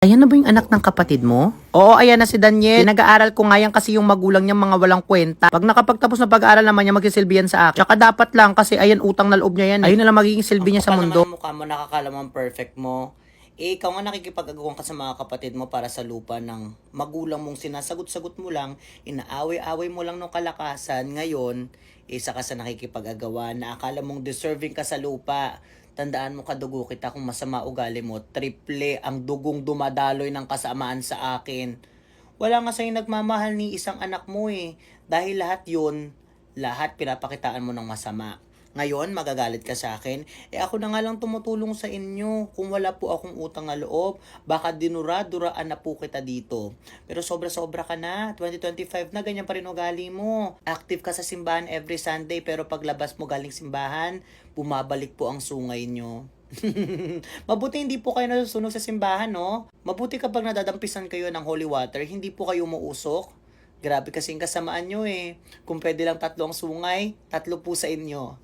Ayan na ba yung anak ng kapatid mo? Oo, ayan na si Daniel. Nag-aaral ko nga yan kasi yung magulang niya mga walang kwenta. Pag nakapagtapos na pag-aaral naman niya, magsisilbi yan sa akin. Tsaka dapat lang kasi ayan utang na loob niya yan. Ayun na lang magiging silbi niya sa mundo. Ang mukha mo, nakakala mo ang perfect mo. Eh, ikaw nga nakikipag-agawan ka sa mga kapatid mo para sa lupa ng magulang mong sinasagot-sagot mo lang, inaaway-away mo lang nung kalakasan. Ngayon, isa ka sa nakikipag-agawa na akala mong deserving ka sa lupa. Tandaan mo, kadugo kita, kung masama ugali mo, triple ang dugong dumadaloy ng kasamaan sa akin. Wala nga sa'yo nagmamahal ni isang anak mo eh. Dahil lahat pinapakitaan mo ng masama. Ngayon, magagalit ka sa akin. Eh ako na nga lang tumutulong sa inyo. Kung wala po akong utang na loob, baka dinura-duraan na po kita dito. Pero sobra-sobra ka na. 2025 na, ganyan pa rin ugali mo. Active ka sa simbahan every Sunday, pero paglabas mo galing simbahan, bumabalik po ang sungay nyo. Mabuti hindi po kayo nasusunog sa simbahan, no? Mabuti kapag nadadampisan kayo ng holy water, hindi po kayo umuusok. Grabe kasing kasamaan nyo eh. Kung pwede lang 3 ang sungay, 3 po sa inyo.